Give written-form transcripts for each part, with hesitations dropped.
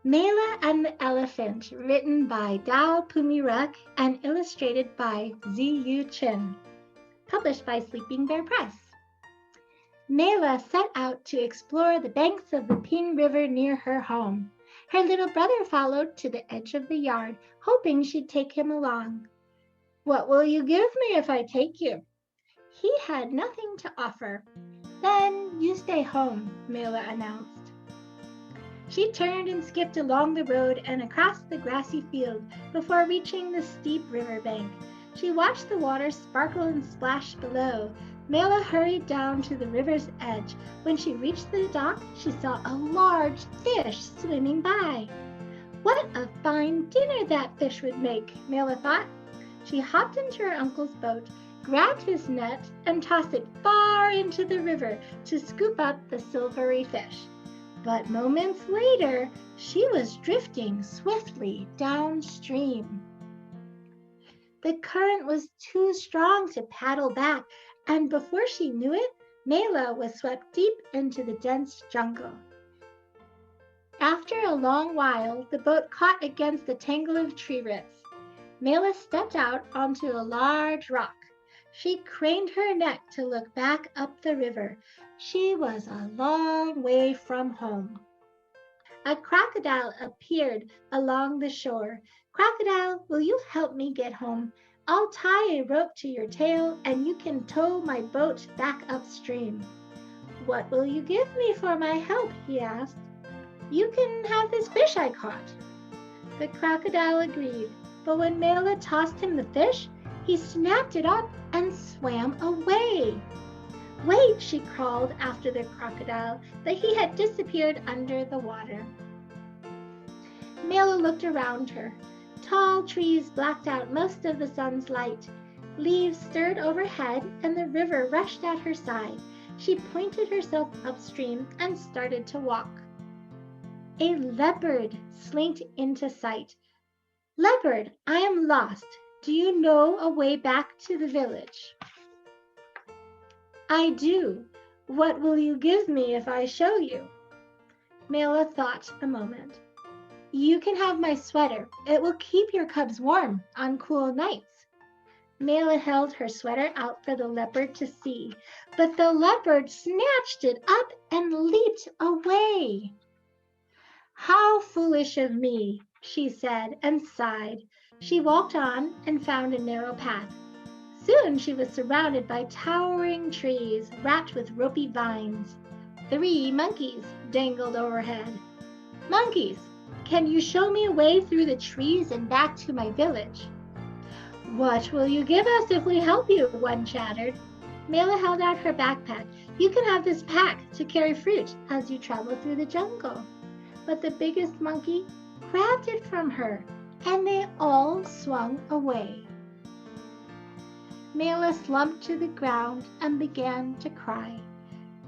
Mela and the Elephant, written by Dao Pumiruk and illustrated by Ziyu Chen, published by Sleeping Bear Press. Mela set out to explore the banks of the Ping River near her home. Her little brother followed to the edge of the yard, hoping she'd take him along. "What will you give me if I take you?" He had nothing to offer. "Then you stay home," Mela announced. She turned and skipped along the road and across the grassy field before reaching the steep river bank. She watched the water sparkle and splash below. Mela hurried down to the river's edge. When she reached the dock, she saw a large fish swimming by. What a fine dinner that fish would make, Mela thought. She hopped into her uncle's boat, grabbed his net, and tossed it far into the river to scoop up the silvery fish. But moments later, she was drifting swiftly downstream. The current was too strong to paddle back, and before she knew it, Mela was swept deep into the dense jungle. After a long while, the boat caught against a tangle of tree roots. Mela stepped out onto a large rock. She craned her neck to look back up the river. She was a long way from home. A crocodile appeared along the shore. "Crocodile, will you help me get home? I'll tie a rope to your tail and you can tow my boat back upstream." "What will you give me for my help?" he asked. "You can have this fish I caught." The crocodile agreed, but when Mela tossed him the fish, he snapped it up and swam away. "Wait," she called after the crocodile, but he had disappeared under the water. Mela looked around her. Tall trees blocked out most of the sun's light. Leaves stirred overhead and the river rushed at her side. She pointed herself upstream and started to walk. A leopard slinked into sight. "Leopard, I am lost. Do you know a way back to the village?" "I do. What will you give me if I show you?" Mela thought a moment. "You can have my sweater. It will keep your cubs warm on cool nights." Mela held her sweater out for the leopard to see, but the leopard snatched it up and leaped away. "How foolish of me," she said and sighed. She walked on and found a narrow path. Soon she was surrounded by towering trees wrapped with ropey vines. 3 monkeys dangled overhead. "Monkeys, can you show me a way through the trees and back to my village?" "What will you give us if we help you?" one chattered. Mela held out her backpack. "You can have this pack to carry fruit as you travel through the jungle." But the biggest monkey grabbed it from her, and they all swung away. Mela slumped to the ground and began to cry.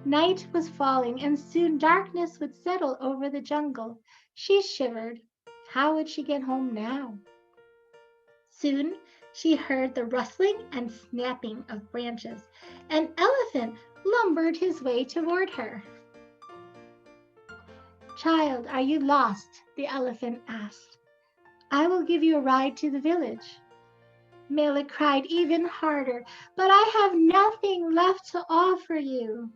Night was falling, and soon darkness would settle over the jungle. She shivered. How would she get home now? Soon she heard the rustling and snapping of branches. An elephant lumbered his way toward her. "Child, are you lost?" the elephant asked. "I will give you a ride to the village." Mela cried even harder, "But I have nothing left to offer you."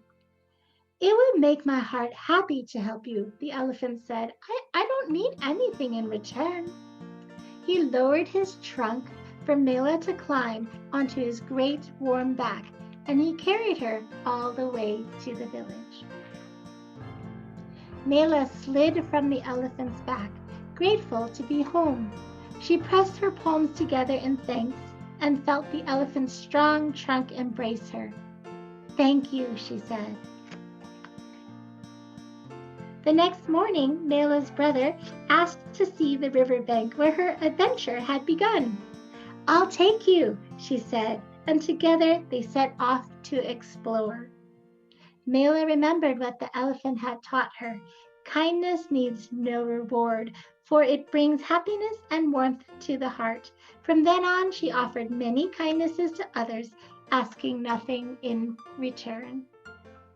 "It would make my heart happy to help you," the elephant said. I don't need anything in return." He lowered his trunk for Mela to climb onto his great warm back, and he carried her all the way to the village. Mela slid from the elephant's back, grateful to be home. She pressed her palms together in thanks and felt the elephant's strong trunk embrace her. "Thank you," she said. The next morning, Mela's brother asked to see the riverbank where her adventure had begun. "I'll take you," she said, and together they set off to explore. Mela remembered what the elephant had taught her. Kindness needs no reward, for it brings happiness and warmth to the heart. From then on, she offered many kindnesses to others, asking nothing in return.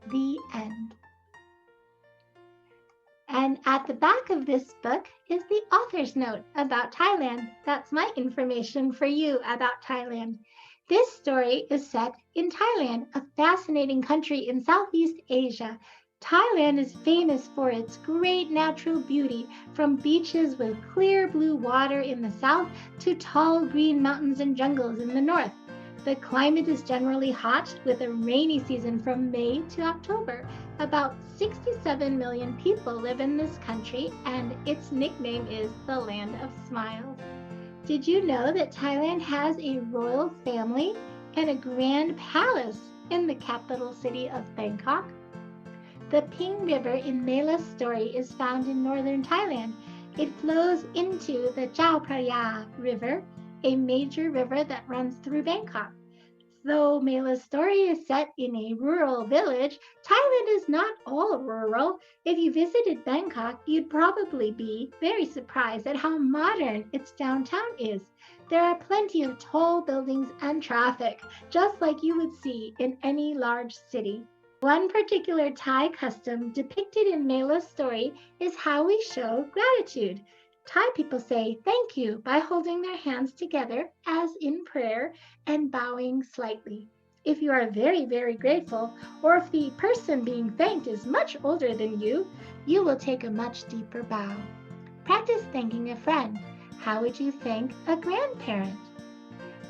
The end. And At the back of this book is the author's note about Thailand. That's my information for you about Thailand. This story is set in Thailand, a fascinating country in Southeast Asia. Thailand is famous for its great natural beauty, from beaches with clear blue water in the south to tall green mountains and jungles in the north. The climate is generally hot with a rainy season from May to October. About 67 million people live in this country, and its nickname is the Land of Smiles. Did you know that Thailand has a royal family and a grand palace in the capital city of Bangkok? The Ping River in Mela's story is found in northern Thailand. It flows into the Chao Phraya River, a major river that runs through Bangkok. Though Mela's story is set in a rural village, Thailand is not all rural. If you visited Bangkok, you'd probably be very surprised at how modern its downtown is. There are plenty of tall buildings and traffic, just like you would see in any large city. One particular Thai custom depicted in Mela's story is how we show gratitude. Thai people say thank you by holding their hands together as in prayer and bowing slightly. If you are very, very grateful, or if the person being thanked is much older than you will take a much deeper bow. Practice thanking a friend. How would you thank a grandparent?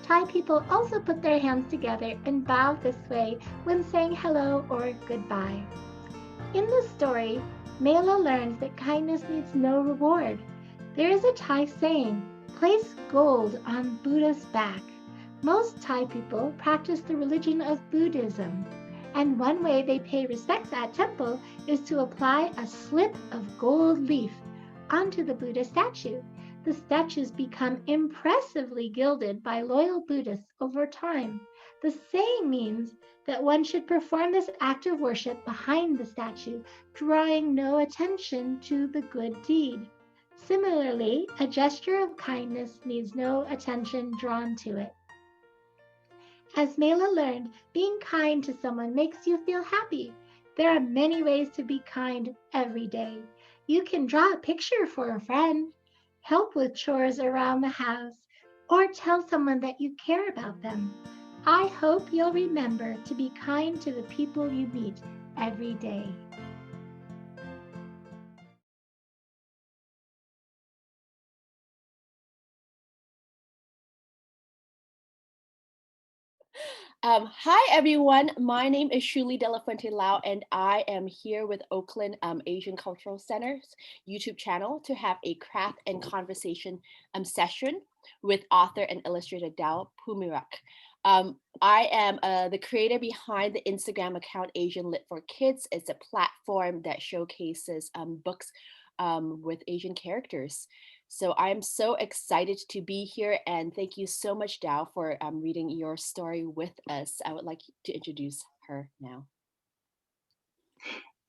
Thai people also put their hands together and bow this way when saying hello or goodbye. In the story, Mela learns that kindness needs no reward. There is a Thai saying, place gold on Buddha's back. Most Thai people practice the religion of Buddhism, and one way they pay respects at temple is to apply a slip of gold leaf onto the Buddha statue. The statues become impressively gilded by loyal Buddhists over time. The saying means that one should perform this act of worship behind the statue, drawing no attention to the good deed. Similarly, a gesture of kindness needs no attention drawn to it. As Mela learned, being kind to someone makes you feel happy. There are many ways to be kind every day. You can draw a picture for a friend, help with chores around the house, or tell someone that you care about them. I hope you'll remember to be kind to the people you meet every day. Hi everyone, my name is Shuli De La Fuente Lau and I am here with Oakland Asian Cultural Center's YouTube channel to have a craft and conversation session with author and illustrator Dao Pumirak. I am the creator behind the Instagram account Asian Lit for Kids. It's a platform that showcases books with Asian characters. So I'm so excited to be here and thank you so much, Dao, for reading your story with us. I would like to introduce her now.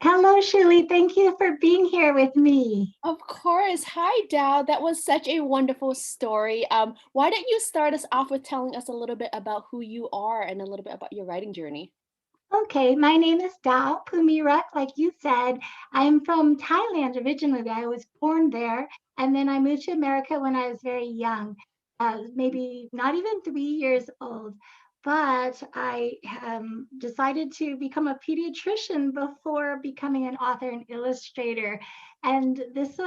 Hello, Shuli. Thank you for being here with me. Of course. Hi, Dao. That was such a wonderful story. Why don't you start us off with telling us a little bit about who you are and a little bit about your writing journey? Okay, my name is Dao Pumirak, like you said. I'm from Thailand originally. I was born there, and then I moved to America when I was very young, maybe not even 3 years old. But I decided to become a pediatrician before becoming an author and illustrator. And this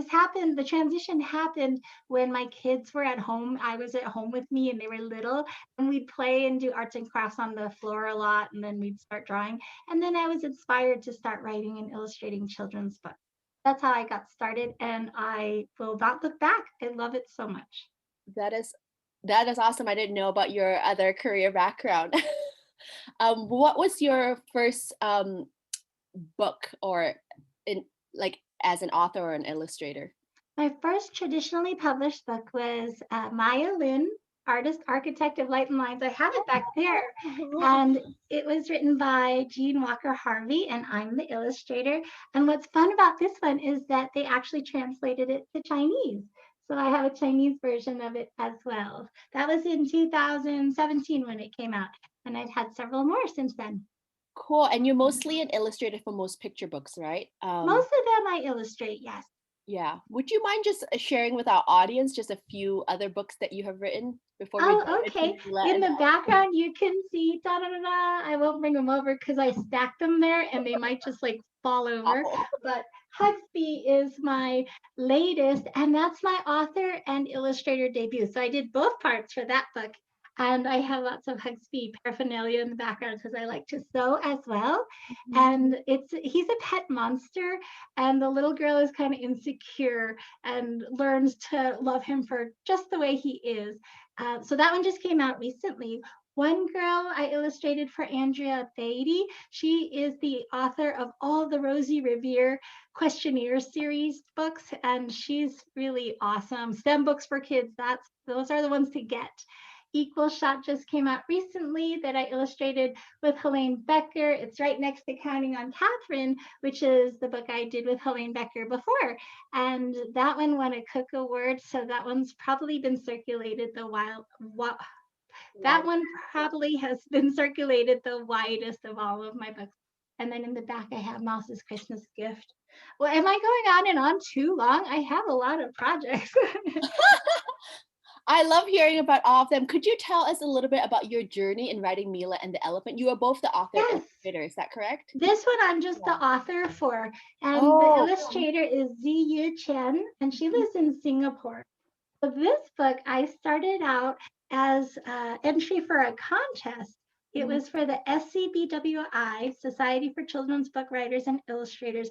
happened, the transition happened when my kids were at home. I was at home with me and they were little, and we'd play and do arts and crafts on the floor a lot, and then we'd start drawing. And then I was inspired to start writing and illustrating children's books. That's how I got started, and I will not look back. I love it so much. That is awesome. I didn't know about your other career background. What was your first book or in like as an author or an illustrator? My first traditionally published book was Maya Lin, Artist Architect of Light and Lines. I have it back there. And it was written by Jean Walker Harvey, and I'm the illustrator. And what's fun about this one is that they actually translated it to Chinese. So I have a Chinese version of it as well. That was in 2017 when it came out, and I've had several more since then. Cool. And you're mostly an illustrator for most picture books, right? Most of them I illustrate, yes. Yeah. Would you mind just sharing with our audience just a few other books that you have written before we Oh, dive into okay. Mila In and the background, you can see da da da da. I won't bring them over because I stacked them there and they might just like fall over. Owl? But Hugsby is my latest, and that's my author and illustrator debut. So I did both parts for that book. And I have lots of Hugsby paraphernalia in the background because I like to sew as well. Mhm. And he's a pet monster, and the little girl is kind of insecure and learns to love him for just the way he is. So that one just came out recently. One girl I illustrated for Andrea Beatty. She is the author of all the Rosie Revere questionnaire series books, and she's really awesome. STEM books for kids, those are the ones to get. Equal Shot just came out recently that I illustrated with Helene Becker. It's right next to Counting on Catherine, which is the book I did with Helene Becker before. And that one won a Cook Award. So that one's probably been circulated that Wow. one probably has been circulated the widest of all of my books. And then in the back, I have Mouse's Christmas Gift. Well, am I going on and on too long? I have a lot of projects. I love hearing about all of them. Could you tell us a little bit about your journey in writing Mila and the Elephant? You are both the author and Yes. illustrator, is that correct? This one I'm just the Yeah. author for, and the Oh, illustrator is Ziyu Chen, and she lives in Singapore. So this book, I started out as entry for a contest. It mhm. was for the SCBWI, Society for Children's Book Writers and Illustrators,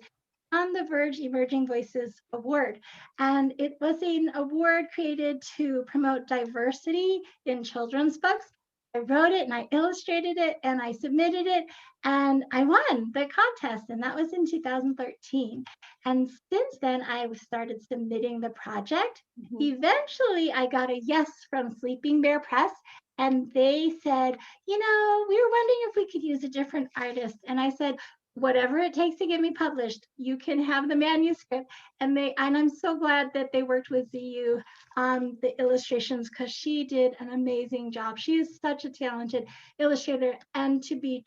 on the Verge Emerging Voices Award. And it was an award created to promote diversity in children's books. I wrote it and I illustrated it and I submitted it and I won the contest. And that was in 2013. And since then, I started submitting the project. Mhm. Eventually, I got a yes from Sleeping Bear Press. And they said, we were wondering if we could use a different artist. And I said, whatever it takes to get me published, you can have the manuscript. And I'm so glad that they worked with ZU on the illustrations because she did an amazing job. She is such a talented illustrator. And to be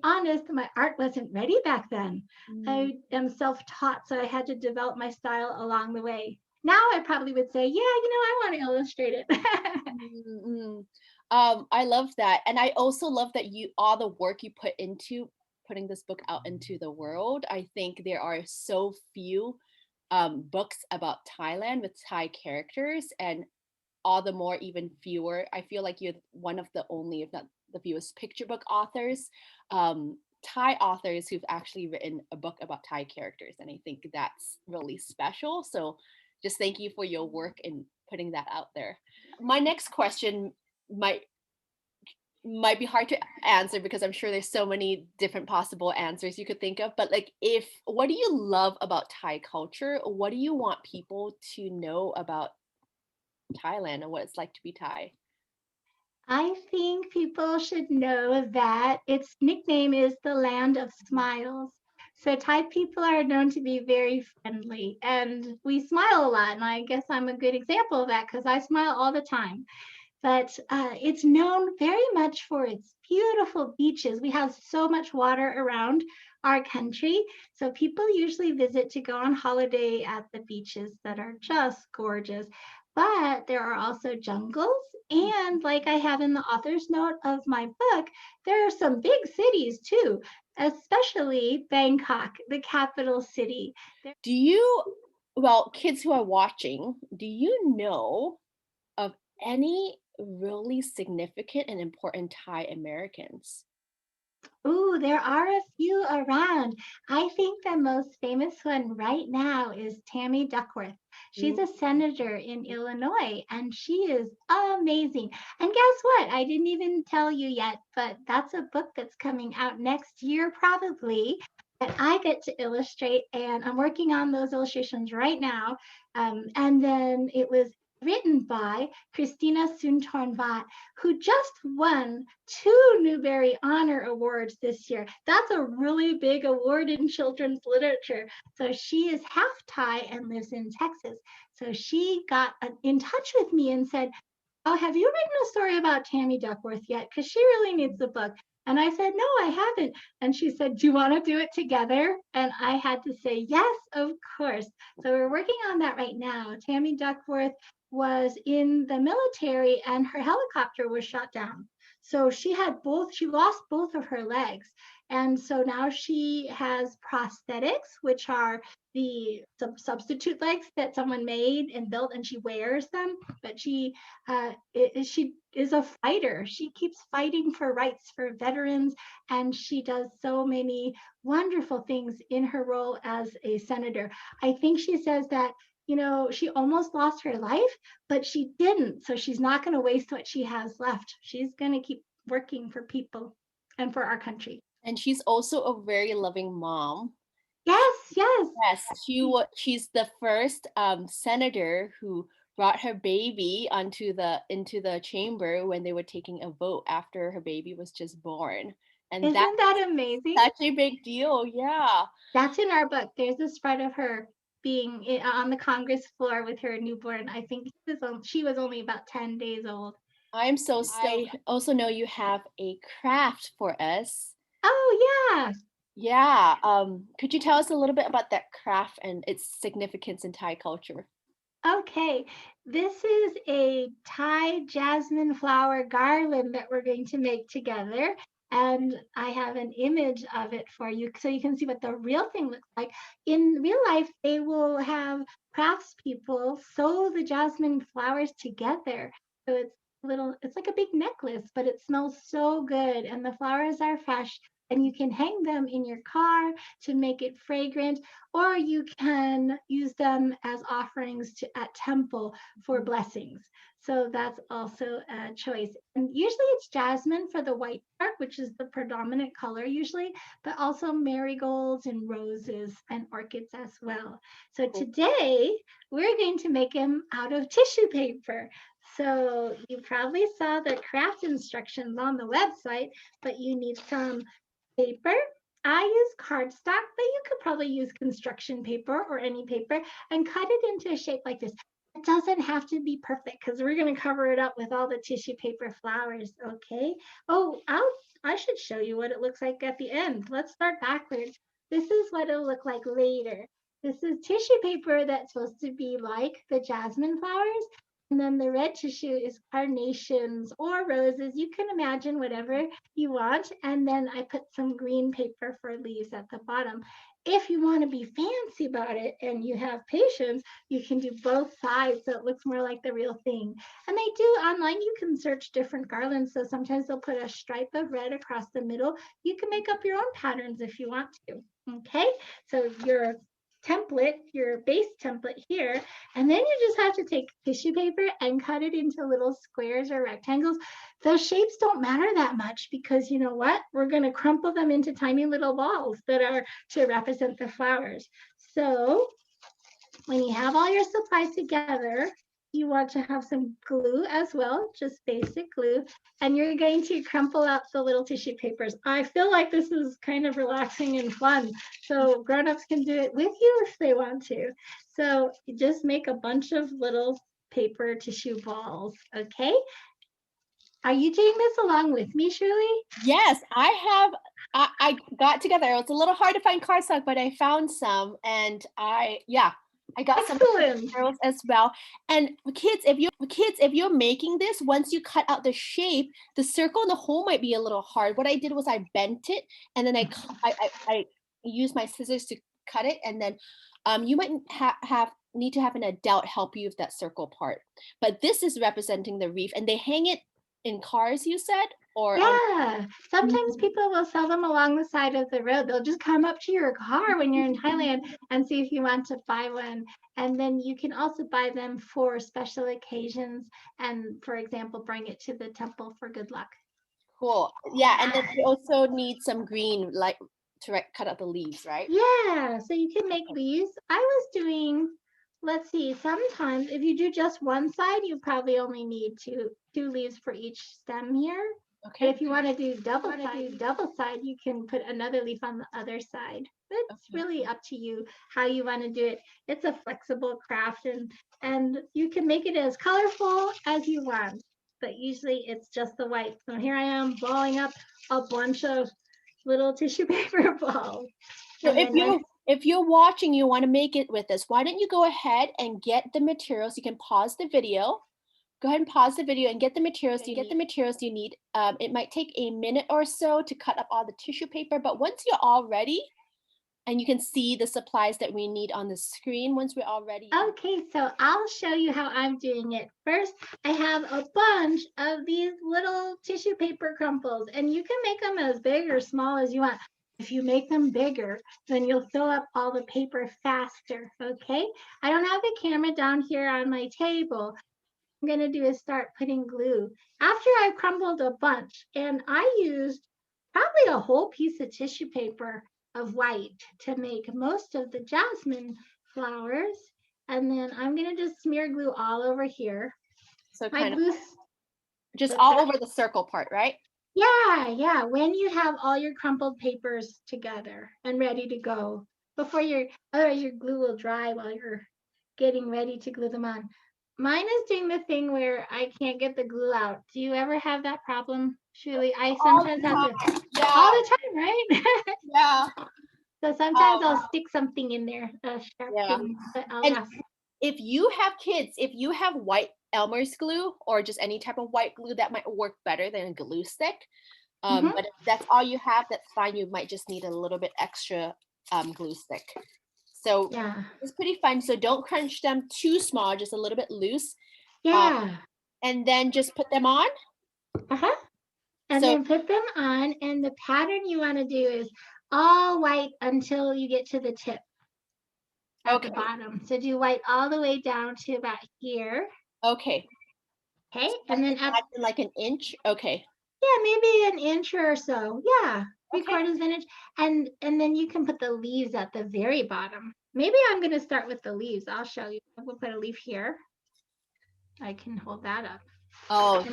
honest, my art wasn't ready back then. Mm. I am self-taught, so I had to develop my style along the way. Now I probably would say, yeah, I want to illustrate it. Mm-mm. I love that. And I also love that all the work you put into putting this book out into the world. I think there are so few books about Thailand with Thai characters, and all the more even fewer. I feel like you're one of the only, if not the fewest, picture book authors, Thai authors who've actually written a book about Thai characters. And I think that's really special. So just thank you for your work in putting that out there. My next question might might be hard to answer because I'm sure there's so many different possible answers you could think of. But like, if what do you love about Thai culture? What do you want people to know about Thailand and what it's like to be Thai? I think people should know that its nickname is the Land of Smiles. So Thai people are known to be very friendly and we smile a lot. And I guess I'm a good example of that because I smile all the time. But it's known very much for its beautiful beaches. We have so much water around our country. So people usually visit to go on holiday at the beaches that are just gorgeous. But there are also jungles. And like I have in the author's note of my book, there are some big cities too, especially Bangkok, the capital city. Do you, well, kids who are watching, do you know of any really significant and important Thai Americans? Ooh, there are a few around. I think the most famous one right now is Tammy Duckworth. She's Mm. a senator in Illinois and she is amazing. And guess what? I didn't even tell you yet, but that's a book that's coming out next year, probably. That I get to illustrate, and I'm working on those illustrations right now. And then it was written by Christina Soontornvat, who just won 2 Newbery Honor Awards this year. That's a really big award in children's literature. So she is half Thai and lives in Texas. So she got in touch with me and said, oh, have you written a story about Tammy Duckworth yet? Because she really needs the book. And I said, no, I haven't. And she said, do you want to do it together? And I had to say, yes, of course. So we're working on that right now. Tammy Duckworth was in the military and her helicopter was shot down. So she lost both of her legs. And so now she has prosthetics, which are the substitute legs that someone made and built, and she wears them. But she is a fighter. She keeps fighting for rights for veterans, and she does so many wonderful things in her role as a senator. I think she says that she almost lost her life, but she didn't. So she's not going to waste what she has left. She's going to keep working for people and for our country. And she's also a very loving mom. Yes, yes. Yes, she's the first senator who brought her baby into the chamber when they were taking a vote after her baby was just born. And Isn't that amazing? Such a big deal. Yeah. That's in our book. There's a spread of her being on the Congress floor with her newborn. I think she was only about 10 days old. I also know you have a craft for us. Oh, yeah. Yeah. Could you tell us a little bit about that craft and its significance in Thai culture? Okay, this is a Thai jasmine flower garland that we're going to make together. And I have an image of it for you so you can see what the real thing looks like. In real life, they will have craftspeople sew the jasmine flowers together. So it's like a big necklace, but it smells so good. And the flowers are fresh. And you can hang them in your car to make it fragrant, or you can use them as offerings at temple for blessings. So that's also a choice. And usually it's jasmine for the white part, which is the predominant color usually, but also marigolds and roses and orchids as well. So today we're going to make them out of tissue paper. So you probably saw the craft instructions on the website, but you need some paper. I use cardstock, but you could probably use construction paper or any paper and cut it into a shape like this. It doesn't have to be perfect because we're going to cover it up with all the tissue paper flowers, okay? Oh, I should show you what it looks like at the end. Let's start backwards. This is what it'll look like later. This is tissue paper that's supposed to be like the jasmine flowers, and then the red tissue is carnations or roses. You can imagine whatever you want. And then I put some green paper for leaves at the bottom. If you want to be fancy about it and you have patience, you can do both sides so it looks more like the real thing. And they do online, you can search different garlands. So sometimes they'll put a stripe of red across the middle. You can make up your own patterns if you want to. Okay, so your template, your base template here, and then you just have to take tissue paper and cut it into little squares or rectangles. Those shapes don't matter that much because you know what? We're going to crumple them into tiny little balls that are to represent the flowers. So when you have all your supplies together, you want to have some glue as well, just basic glue, and you're going to crumple out the little tissue papers. I feel like this is kind of relaxing and fun, so grown-ups can do it with you if they want to. So you just make a bunch of little paper tissue balls, okay? Are you doing this along with me, Shirley? Yes, I got together. It was a little hard to find cardstock, but I found some, and I got some materials as well. And kids, if you're making this, once you cut out the shape, the circle and the hole might be a little hard. What I did was I bent it, and then I used my scissors to cut it, and then you might need to have an adult help you with that circle part. But this is representing the reef, and they hang it in cars, you said? Or yeah, sometimes people will sell them along the side of the road. They'll just come up to your car when you're in Thailand and see if you want to buy one. And then you can also buy them for special occasions and, for example, bring it to the temple for good luck. Cool. Yeah, and then you also need some green, like to cut out the leaves, right? Yeah, so you can make leaves. I was doing, let's see, sometimes if you do just one side, you probably only need two leaves for each stem here. Okay. But if you want to do double side, you can put another leaf on the other side. It's really up to you how you want to do it. It's a flexible craft, and you can make it as colorful as you want. but usually it's just the white. So here I am balling up a bunch of little tissue paper balls. So if you're watching, you want to make it with us, why don't you go ahead and get the materials? You can pause the video. Go ahead and pause the video and get the materials. You get the materials you need. It might take a minute or so to cut up all the tissue paper, but once you're all ready, and you can see the supplies that we need on the screen once we're all ready. Okay, so I'll show you how I'm doing it. First, I have a bunch of these little tissue paper crumples, and you can make them as big or small as you want. If you make them bigger, then you'll fill up all the paper faster, okay? I don't have the camera down here on my table. What I'm gonna do is start putting glue. After I've crumpled a bunch, and I used probably a whole piece of tissue paper of white to make most of the jasmine flowers. And then I'm gonna just smear glue all over here. So My kind glue, of just all over the circle part, right? yeah. When you have all your crumpled papers together and ready to go, otherwise your glue will dry while you're getting ready to glue them on. Mine is doing the thing where I can't get the glue out. Do you ever have that problem, Shuli? I sometimes have to, yeah. all the time, right? Yeah. So sometimes I'll stick something in there, a sharp thing, but I'll And ask. if you have kids, if you have white Elmer's glue or just any type of white glue, that might work better than a glue stick. But if that's all you have, that's fine. You might just need a little bit extra glue stick. So Yeah. it's pretty fun. So don't crunch them too small, just a little bit loose. Yeah. And then just put them on. And then put them on, and the pattern you want to do is all white until you get to the tip at the bottom. So do white all the way down to about here. Okay. Okay, and then at like an inch. Okay. Yeah, maybe an inch or so. Yeah, 3/4 of an inch. And then you can put the leaves at the very bottom. Maybe I'm going to start with the leaves. I'll show you. We'll put a leaf here. I can hold that up. Oh, so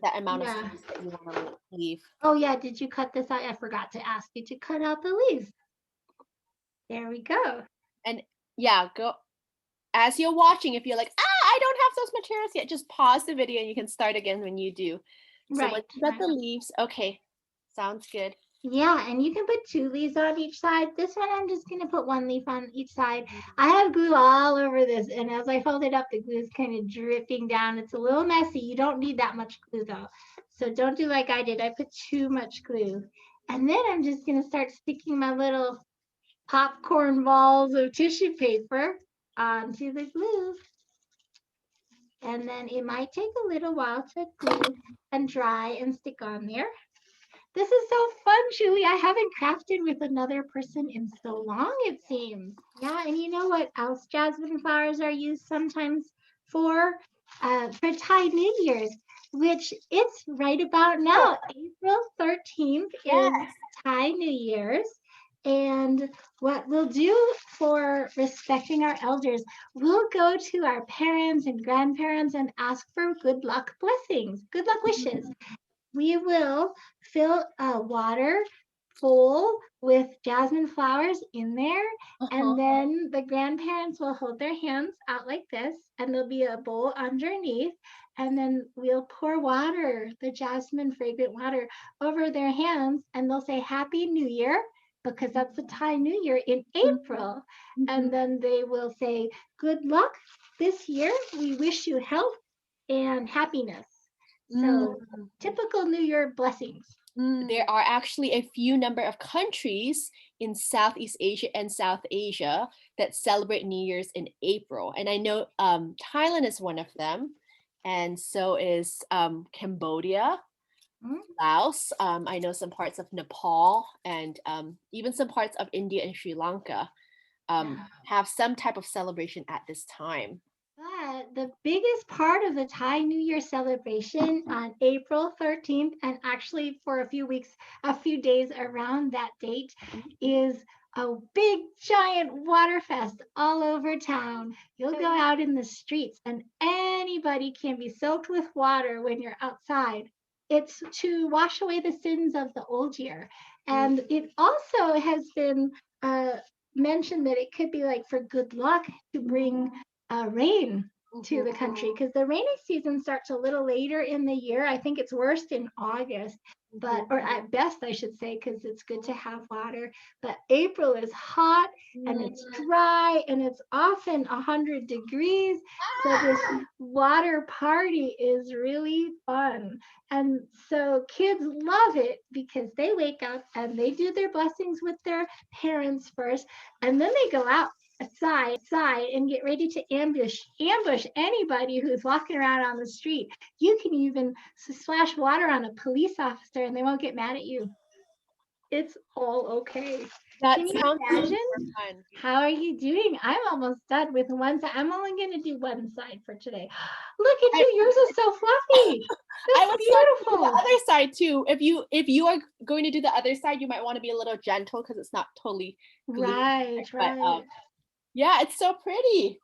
that amount of Yeah. space that you want to leave. Oh yeah, did you cut this out? I forgot to ask you to cut out the leaves. There we go. And yeah, go as you're watching. If you're like, I don't have those materials yet, just pause the video and you can start again when you do. So once you got the leaves, okay, sounds good. Yeah, and you can put 2 leaves on each side. This one, I'm just gonna put 1 leaf on each side. I have glue all over this, and as I fold it up, the glue is kind of dripping down. It's a little messy. You don't need that much glue though. So don't do like I did. I put too much glue. And then I'm just gonna start sticking my little popcorn balls of tissue paper onto the glue. And then it might take a little while to glue and dry and stick on there. This is so fun, Julie. I haven't crafted with another person in so long, it seems. Yeah, and you know what else jasmine flowers are used sometimes for? For Thai New Year's, which it's right about now. April 13th is Thai New Year's. And what we'll do for respecting our elders, we'll go to our parents and grandparents and ask for good luck blessings, good luck wishes. We will fill a water bowl with jasmine flowers in there. And then the grandparents will hold their hands out like this, and there'll be a bowl underneath. And then we'll pour water, the jasmine fragrant water, over their hands, and they'll say Happy New Year, because that's the Thai New Year in April. And then they will say, good luck this year. We wish you health and happiness. So typical New Year blessings. There are actually a few number of countries in Southeast Asia and South Asia that celebrate New Year's in April. And I know Thailand is one of them. And so is Cambodia, Laos. I know some parts of Nepal and even some parts of India and Sri Lanka have some type of celebration at this time. But the biggest part of the Thai New Year celebration on April 13th, and actually for a few days around that date, is a big giant water fest all over town. You'll go out in the streets and anybody can be soaked with water when you're outside. It's to wash away the sins of the old year. And it also has been mentioned that it could be like for good luck to bring rain to the country, because the rainy season starts a little later in the year. I think it's worst in August, but or at best I should say, because it's good to have water. But April is hot and it's dry and it's often 100 degrees. So this water party is really fun. And so kids love it because they wake up and they do their blessings with their parents first, and then they go outside and get ready to ambush anybody who's walking around on the street. You can even splash water on a police officer and they won't get mad at you. It's all okay. That Can you sounds imagine? fun. How are you doing? I'm almost done with one side. I'm only going to do one side for today. Look at you. Yours is so fluffy. I That's would start to do the beautiful. other side too. If you are going to do the other side, you might want to be a little gentle because it's not totally glued. Right, But right. yeah, it's so pretty.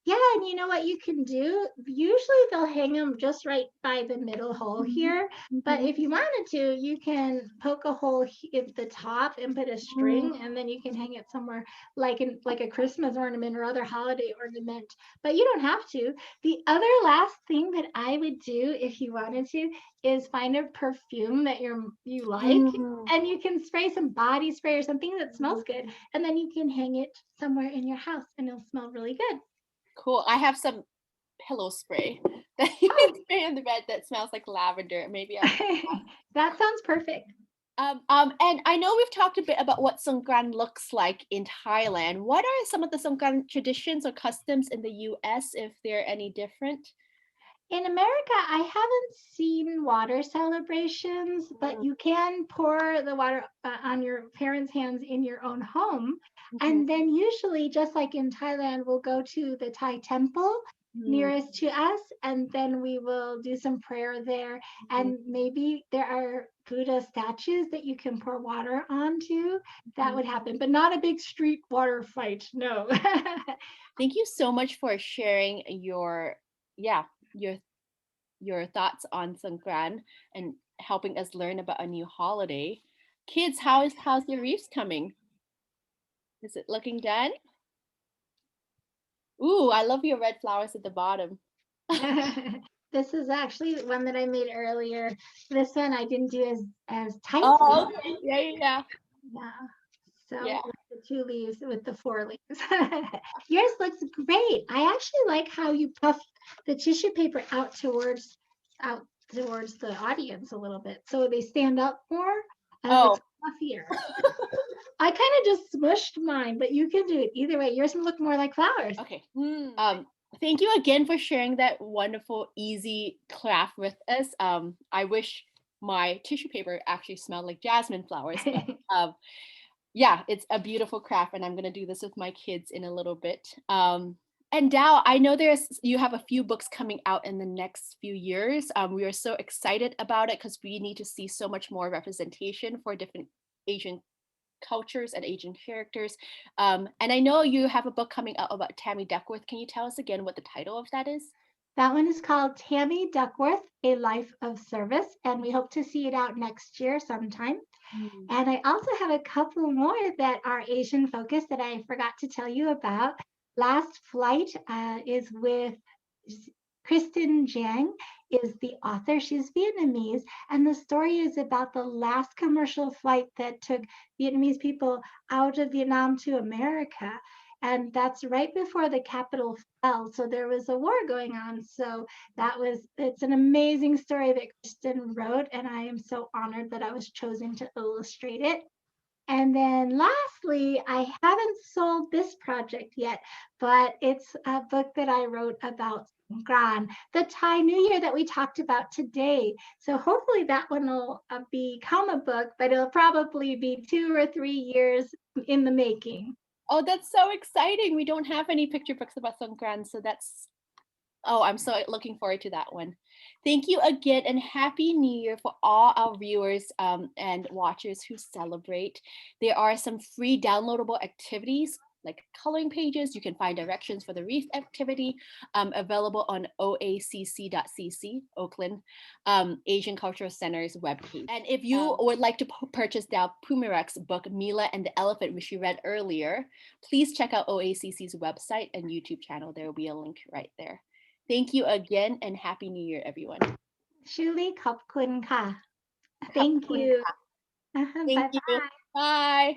Yeah, and you know what you can do? Usually they'll hang them just right by the middle hole here. But if you wanted to, you can poke a hole at the top and put a string, and then you can hang it somewhere like a Christmas ornament or other holiday ornament. But you don't have to. The other last thing that I would do if you wanted to is find a perfume that you like, and you can spray some body spray or something that smells good, and then you can hang it somewhere in your house and it'll smell really good. Cool. I have some pillow spray that you can spray on the bed that smells like lavender. Maybe That sounds perfect. and I know we've talked a bit about what Songkran looks like in Thailand. What are some of the Songkran traditions or customs in the US, if they're any different? In America, I haven't seen water celebrations, but you can pour the water on your parents' hands in your own home. And then usually, just like in Thailand, we'll go to the Thai temple nearest to us, and then we will do some prayer there. And maybe there are Buddha statues that you can pour water onto. That would happen, but not a big street water fight. No. Thank you so much for sharing your your thoughts on Songkran and helping us learn about a new holiday. Kids, how's your wreaths coming? Is it looking done? Ooh, I love your red flowers at the bottom. This is actually the one that I made earlier. This one I didn't do as tight. Oh, okay. Yeah. Yeah. So Yeah. with the 2 leaves with the 4 leaves. Yours looks great. I actually like how you puff the tissue paper out towards the audience a little bit, so they stand up more and Oh. it's fluffier. I kind of just smushed mine, but you can do it either way. Yours look more like flowers. Okay. Thank you again for sharing that wonderful, easy craft with us. I wish my tissue paper actually smelled like jasmine flowers. But, yeah, it's a beautiful craft, and I'm gonna do this with my kids in a little bit. And Dao, I know you have a few books coming out in the next few years. We are so excited about it because we need to see so much more representation for different Asian cultures and Asian characters. And I know you have a book coming out about Tammy Duckworth. Can you tell us again what the title of that is? That one is called Tammy Duckworth, A Life of Service, and we hope to see it out next year sometime. And I also have a couple more that are Asian focused that I forgot to tell you about. Last Flight is with Kristen Jiang is the author. She's Vietnamese, and the story is about the last commercial flight that took Vietnamese people out of Vietnam to America. And that's right before the capital fell. So there was a war going on. So it's an amazing story that Kristen wrote, and I am so honored that I was chosen to illustrate it. And then lastly, I haven't sold this project yet, but it's a book that I wrote about Songkran, the Thai New Year that we talked about today. So hopefully that one will become a book, but it'll probably be 2 or 3 years in the making. Oh, that's so exciting. We don't have any picture books about Songkran, so I'm so looking forward to that one. Thank you again, and Happy New Year for all our viewers and watchers who celebrate. There are some free downloadable activities like coloring pages. You can find directions for the wreath activity available on oacc.cc, Oakland Asian Cultural Center's webpage. And if you would like to purchase Dao Pumirak's book, Mila and the Elephant, which you read earlier, please check out OACC's website and YouTube channel. There will be a link right there. Thank you again and Happy New Year, everyone. ชื่อลี่ขอบคุณค่ะ ขอบ Thank คุณ you ค่ะ Bye Thank you. bye Bye.